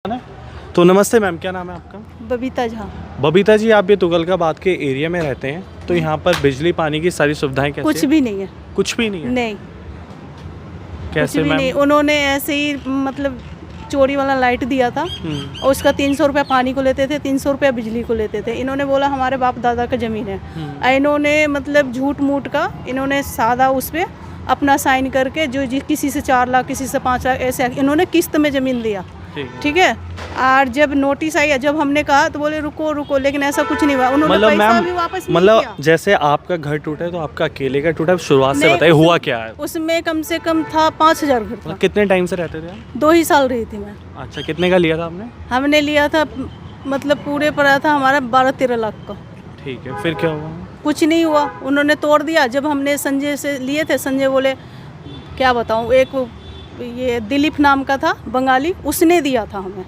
तो नमस्ते मैम, क्या नाम है आपका? बबीता झा। बबीता जी, आप ये तुगलकाबाद के एरिया में रहते हैं, तो यहाँ पर बिजली पानी की सारी सुविधाएं कैसे कुछ भी नहीं है। कुछ भी नहीं है? नहीं, कैसे कुछ भी नहीं। उन्होंने ऐसे ही मतलब चोरी वाला लाइट दिया था और उसका 300 रुपया पानी को लेते थे, 300 रुपया बिजली को लेते थे। इन्होंने बोला हमारे बाप दादा का ज़मीन है। इन्होंने मतलब झूठ मूठ का इन्होंने सादा उस पर अपना साइन करके जो किसी से 4 लाख किसी से 5 लाख ऐसे इन्होंने किस्त में ज़मीन दिया। ठीक है। और जब नोटिस आई, जब हमने कहा तो बोले रुको रुको, लेकिन ऐसा कुछ नहीं हुआ। उन्होंने पैसा भी वापस नहीं किया। जैसे आपका घर टूटा है तो आपका अकेले का टूटा है, शुरुआत से बताइए हुआ क्या है? उसमें कम से कम था 5000 घर था। कितने टाइम से रहते थे? 2 ही साल रही थी मैं। अच्छा, कितने का लिया था आपने? हमने लिया था मतलब पूरे पड़ा था हमारा 12-13 लाख का। ठीक है, फिर क्या हुआ? कुछ नहीं हुआ, उन्होंने तोड़ दिया। जब हमने संजय से लिए थे, संजय बोले क्या बताऊँ, एक ये दिलीप नाम का था बंगाली, उसने दिया था हमें।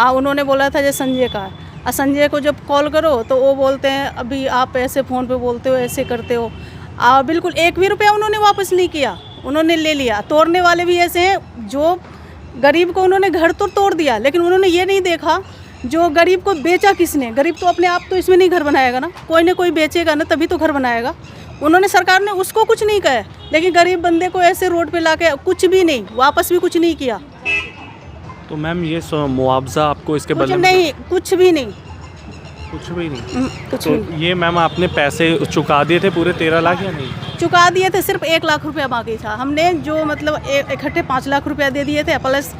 उन्होंने बोला था जो संजय का है। संजय को जब कॉल करो तो वो बोलते हैं अभी आप ऐसे फ़ोन पे बोलते हो, ऐसे करते हो। बिल्कुल 1 भी रुपया उन्होंने वापस नहीं किया, उन्होंने ले लिया। तोड़ने वाले भी ऐसे हैं, जो गरीब को उन्होंने घर तो तोड़ दिया, लेकिन उन्होंने ये नहीं देखा जो गरीब को बेचा किसने। गरीब तो अपने आप तो इसमें नहीं घर बनाएगा ना, कोई ना कोई बेचेगा ना, तभी तो घर बनाएगा। उन्होंने सरकार ने उसको कुछ नहीं कहा, लेकिन गरीब बंदे को ऐसे रोड पे लाके कुछ भी नहीं, वापस भी कुछ नहीं किया। तो मैम ये मुआवजा आपको इसके बदले नहीं, कुछ भी नहीं, कुछ भी नहीं। कुछ तो नहीं। ये मैम आपने पैसे चुका दिए थे पूरे 13 लाख या नहीं? चुका दिए थे, सिर्फ 1 लाख रुपया बाकी था। हमने जो मतलब इकट्ठे 5 लाख रुपया दे दिए थे, प्लस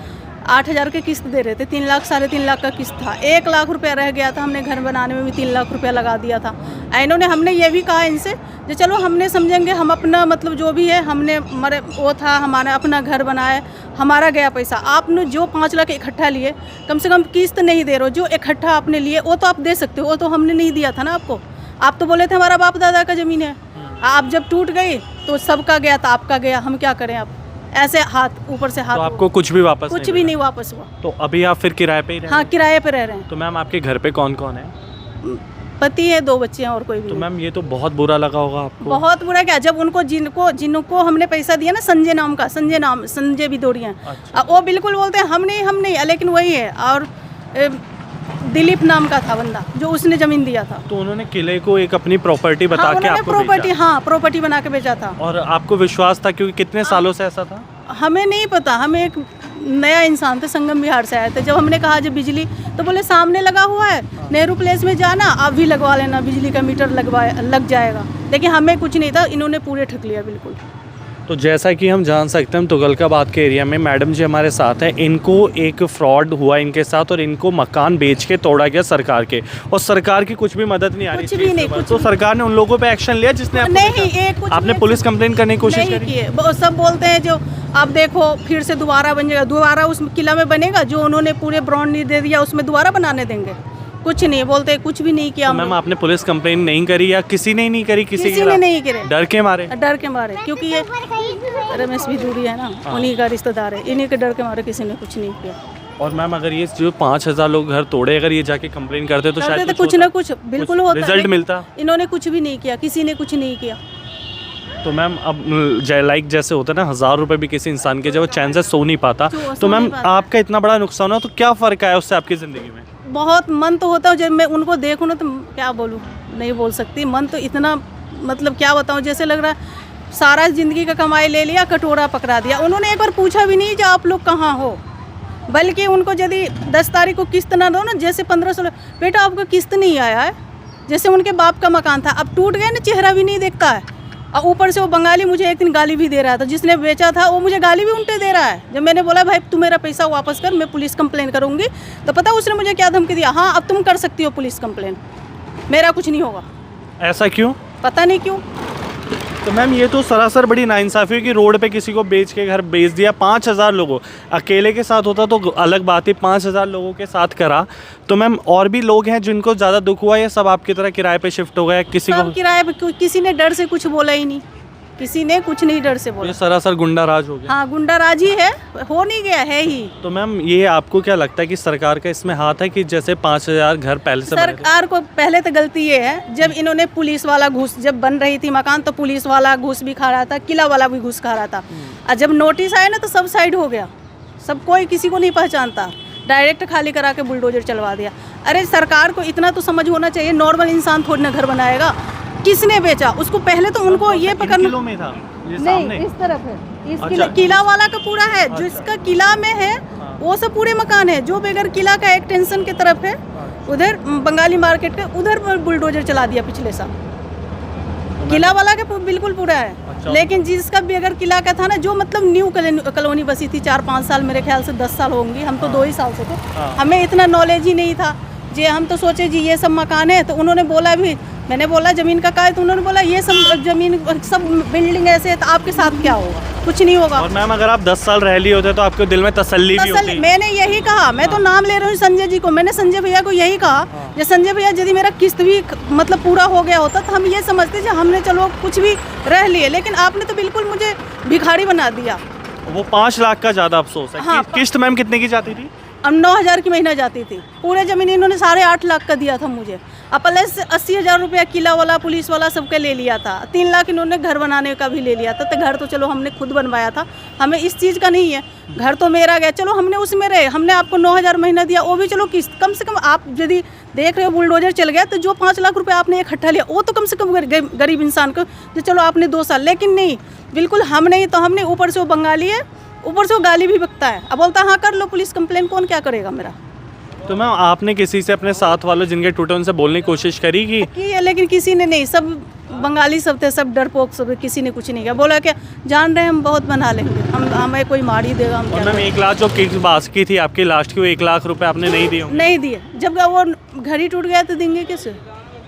8000 के किस्त दे रहे थे। 3 लाख 3.5 लाख का किस्त था। 1 लाख रुपया रह गया था। हमने घर बनाने में भी 3 लाख रुपया लगा दिया था। इन्होंने हमने ये भी कहा इनसे जो चलो हमने समझेंगे, हम अपना मतलब जो भी है हमने मरे वो था, हमारा अपना घर बनाए, हमारा गया पैसा। आपने जो 5 लाख इकट्ठा लिए, कम से कम किस्त नहीं दे रहे हो। जो इकट्ठा आपने लिए वो तो आप दे सकते हो, वो तो हमने नहीं दिया था ना आपको। आप तो बोले थे हमारा बाप दादा का ज़मीन है। आप जब टूट गई तो सबका गया था, आपका गया, हम क्या करें? आप ऐसे हाथ ऊपर से हाथ। तो आपको कुछ भी वापस कुछ भी नहीं वापस हुआ। तो अभी आप फिर किराए पे ही रह रहे हैं? हाँ, किराए पे रह रहे हैं। तो मैम आपके घर पे कौन कौन है? पति है, 2 बच्चे हैं और कोई भी तो नहीं। मैम ये तो बहुत बुरा लगा होगा आपको? बहुत बुरा। क्या जब उनको जिनको हमने पैसा दिया ना, संजय नाम का, संजय भिदोरिया। अच्छा। वो बिल्कुल बोलते हैं हम नहीं, लेकिन वही है। और दिलीप नाम का था बंदा जो उसने ज़मीन दिया था। तो उन्होंने किले को एक अपनी प्रॉपर्टी बता के आपको प्रॉपर्टी, हाँ प्रॉपर्टी बना के बेचा था। और आपको विश्वास था क्योंकि कितने सालों से ऐसा था? हमें नहीं पता, हमें एक नया इंसान थे, संगम बिहार से आए थे। जब हमने कहा जब बिजली, तो बोले सामने लगा हुआ है, नेहरू प्लेस में जाना, आप भी लगवा लेना, बिजली का मीटर लग जाएगा। लेकिन हमें कुछ नहीं था, इन्होंने पूरे ठग लिया बिल्कुल। तो जैसा कि हम जान सकते हैं, तुगलकाबाद के एरिया में मैडम जी हमारे साथ हैं। इनको एक फ्रॉड हुआ इनके साथ और इनको मकान बेच के तोड़ा गया सरकार के, और सरकार की कुछ भी मदद नहीं आ रही। कुछ भी नहीं। तो सरकार ने उन लोगों पे एक्शन लिया जिसने आपने पुलिस कंप्लेंट करने की कोशिश की? सब बोलते हैं जो आप देखो फिर से दोबारा बन जाएगा, दोबारा उस किला में बनेगा जो उन्होंने पूरे ब्रांड दे दिया, उसमें दोबारा बनाने देंगे। कुछ नहीं बोलते, कुछ भी नहीं किया। तो मैम आपने पुलिस कंप्लेंट नहीं करी या किसी ने नहीं करी? किसी ने नहीं करे। डर के मारे? डर के मारे, क्योंकि ये रमेश भिदोरी है ना, उन्हीं का रिश्तेदार है। इन्हीं के डर के मारे किसी ने कुछ नहीं किया। और मैम अगर ये जो 5000 लोग घर तोड़े, अगर ये जाके कंप्लेन करते तो शायद कुछ ना कुछ बिल्कुल होता, रिजल्ट मिलता। इन्होंने कुछ भी नहीं किया, किसी ने कुछ नहीं किया। तो मैम अब लाइक जैसे होता है ना, 1000 रुपये भी किसी इंसान के जब वो चैन से सो नहीं पाता, तो मैम आपका इतना बड़ा नुकसान हो तो क्या फ़र्क आया उससे आपकी ज़िंदगी में? बहुत मन तो होता है, जब मैं उनको देखूँ ना तो क्या बोलूँ, नहीं बोल सकती। मन तो इतना मतलब क्या बताऊँ, जैसे लग रहा है सारा ज़िंदगी का कमाई ले लिया, कटोरा पकड़ा दिया। उन्होंने एक बार पूछा भी नहीं जो आप लोग कहाँ हो, बल्कि उनको यदि 10 तारीख को किस्त ना दो ना, जैसे 15-16 बेटा आपको किस्त नहीं आया है, जैसे उनके बाप का मकान था, अब टूट गया ना, चेहरा भी नहीं देखता है। और ऊपर से वो बंगाली मुझे एक दिन गाली भी दे रहा था, जिसने बेचा था वो मुझे गाली भी उल्टे दे रहा है। जब मैंने बोला भाई तू मेरा पैसा वापस कर, मैं पुलिस कंप्लेन करूंगी, तो पता उसने मुझे क्या धमकी दिया, हाँ अब तुम कर सकती हो पुलिस कंप्लेन, मेरा कुछ नहीं होगा। ऐसा क्यों? पता नहीं क्यों। तो मैम ये तो सरासर बड़ी नाइंसाफ़ी है कि रोड पे किसी को बेच के घर बेच दिया। 5000 लोगों, अकेले के साथ होता तो अलग बात है, 5000 लोगों के साथ करा। तो मैम और भी लोग हैं जिनको ज़्यादा दुख हुआ, या सब आपकी तरह किराए पे शिफ्ट हो गए? किसी को किराए पे, किसी ने डर से कुछ बोला ही नहीं, किसी ने कुछ नहीं डर से बोला। ये सरासर गुंडा राज हो गया। हाँ, गुंडा राज ही है, हो नहीं गया है ही। तो मैम ये आपको क्या लगता है कि सरकार का इसमें हाथ है कि जैसे 5000 घर पहले से सरकार को पहले तो गलती ये है, जब इन्होंने पुलिस वाला घूस, जब बन रही थी मकान तो पुलिस वाला घूस भी खा रहा था, किला वाला भी घूस खा रहा था। और जब नोटिस आया ना तो सब साइड हो गया, सब कोई किसी को नहीं पहचानता। डायरेक्ट खाली करा के बुलडोजर चलवा दिया। अरे सरकार को इतना तो समझ होना चाहिए, नॉर्मल इंसान थोड़ी ना घर बनाएगा। किसने बेचा उसको, पहले तो उनको ये पकड़ना। किलो में था ये सामने? नहीं, इस तरफ है, इस अच्छा, किला वाला का पूरा है। जिसका किला में है वो सब पूरे मकान है। जो बगैर किला का एक्सटेंशन की तरफ है, उधर बंगाली मार्केट के उधर बुलडोजर चला दिया पिछले साल। किला वाला का बिल्कुल पूरा है। अच्छा। लेकिन जिसका भी अगर किला का था ना, जो मतलब न्यू कॉलोनी बसी थी 4-5 साल, मेरे ख्याल से 10 साल होंगी, हम तो 2 ही साल से थे, हमें इतना नॉलेज ही नहीं था जी। हम तो सोचे जी ये सब मकान है, तो उन्होंने बोला भी, मैंने बोला ज़मीन का है, तो उन्होंने बोला ये सब ज़मीन सब बिल्डिंग ऐसे है, तो आपके साथ क्या होगा? कुछ नहीं होगा। और मैम अगर आप 10 साल रह लिए होते तो आपके दिल में तसल्ली भी होती। मैंने यही कहा, मैं तो नाम ले रही हूँ संजय जी को, मैंने संजय भैया को यही कहा, कि संजय भैया यदि मेरा किस्त भी मतलब पूरा हो गया होता तो हम ये समझते कि हमने चलो कुछ भी रह लिए, लेकिन आपने तो बिल्कुल मुझे भिखारी बना दिया। वो 5 लाख का ज़्यादा अफसोस है। हाँ, किस्त मैम कितने की जाती थी? अब 9,000 की महीना जाती थी। पूरे ज़मीन इन्होंने 8.5 लाख का दिया था मुझे। अब प्लस 80,000 रुपया किला वाला पुलिस वाला सबके ले लिया था। 3 लाख इन्होंने घर बनाने का भी ले लिया था। तो घर तो चलो हमने खुद बनवाया था, हमें इस चीज़ का नहीं है। घर तो मेरा गया, चलो हमने उसमें रहे, हमने आपको 9,000 महीना दिया, वो भी चलो किस्त कम से कम। आप यदि देख रहे हो बुलडोजर चल गया, तो जो 5 लाख रुपये आपने इकट्ठा लिया, वो तो कम से कम गरीब इंसान को, जो चलो आपने 2 साल, लेकिन नहीं, बिल्कुल हम नहीं। तो हमने ऊपर से वो बंगाली है, ऊपर से वो गाली भी बकता है। अब बोलता है हाँ कर लो पुलिस कंप्लेन, कौन क्या करेगा मेरा। तो मैम आपने किसी से अपने साथ वालों जिनके टूटे उनसे बोलने की कोशिश करी कि है, लेकिन किसी ने नहीं, सब बंगाली सब थे, सब डरपोक सब, किसी ने कुछ नहीं किया। बोला कि जान रहे हैं हम बहुत बना लेंगे, हमें कोई मार ही देगा, हम और क्या मैम 1 लाख जो किस्त बाकी थी आपकी लास्ट की, वो 1 लाख रुपए आपने नहीं दिए होंगे? नहीं दिए। जब वो घर ही टूट गया तो देंगे कैसे?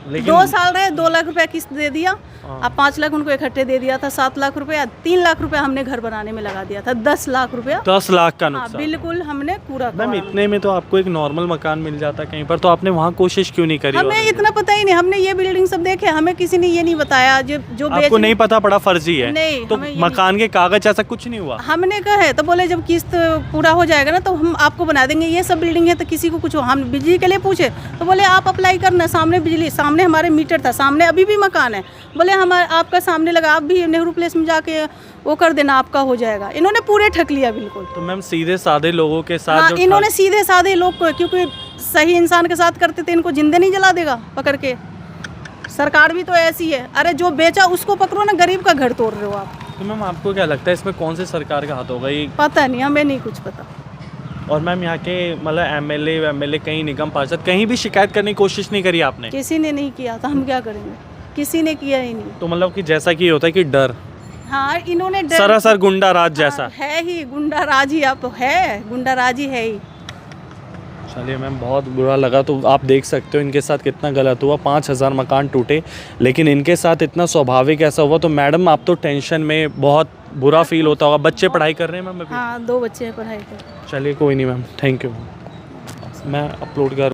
2 साल रहे, 2 लाख रुपया किस्त दे दिया, अब 5 लाख उनको इकट्ठे दे दिया था, 7 लाख रुपया, 3 लाख रुपया हमने घर बनाने में लगा दिया था, 10 लाख रुपया। 10 लाख का हाँ, नुकसान। बिल्कुल हमने पूरा मैम करवाया। इतने में तो आपको एक नॉर्मल मकान मिल जाता कहीं पर, तो आपने वहाँ कोशिश क्यों नहीं करी? हमें इतना पता ही नहीं, हमने ये बिल्डिंग सब देखे, हमें किसी ने ये नहीं बताया। जो आपको नहीं पता पड़ा, फर्जी है? नहीं, तो हमें ये मकान के कागज ऐसा कुछ नहीं हुआ? हमने कहा है, तो बोले जब किस्त पूरा हो जाएगा ना तो हम आपको बना देंगे। ये सब बिल्डिंग है तो किसी को कुछ हो। हम बिजली के लिए पूछे तो बोले आप अप्लाई करना, सामने बिजली, सामने हमारे मीटर था, सामने अभी भी मकान है, बोले हमारे आपका सामने लगा, आप भी नेहरू प्लेस में जाके वो कर देना, आपका हो जाएगा। इन्होंने पूरे ठक लिया बिल्कुल। तो मैम सीधे साधे लोगों के साथ हाँ, जो इन्होंने सीधे साधे लोग को, क्योंकि सही इंसान के साथ करते थे, इनको जिंदे नहीं जला देगा पकड़ के। सरकार भी तो ऐसी है, अरे जो बेचा उसको पकड़ो ना, गरीब का घर तोड़ रहे हो आप। तो मैम आपको क्या लगता है इसमें कौन सी सरकार का हाथ होगा? ये पता नहीं, हमें नहीं कुछ पता। और मैम यहाँ के मतलब एमएलए कहीं निगम पार्षद कहीं भी शिकायत करने की कोशिश नहीं करी आपने? किसी ने नहीं किया, तो हम क्या करेंगे? किसी ने किया ही नहीं। तो मतलब कि जैसा कि होता है कि डर, हाँ, इन्होंने सरासर गुंडा राज जैसा है ही, गुंडा राज ही अब है, गुंडा राज ही है ही। चलिए मैम, बहुत बुरा लगा। तो आप देख सकते हो इनके साथ कितना गलत हुआ, 5,000 मकान टूटे, लेकिन इनके साथ इतना स्वाभाविक ऐसा हुआ। तो मैडम आप तो टेंशन में, बहुत बुरा फील होता होगा। बच्चे पढ़ाई कर रहे हैं मैम अभी? हाँ, 2 बच्चे हैं पढ़ाई कर। चलिए कोई नहीं मैम, थैंक यू। मैं अपलोड कर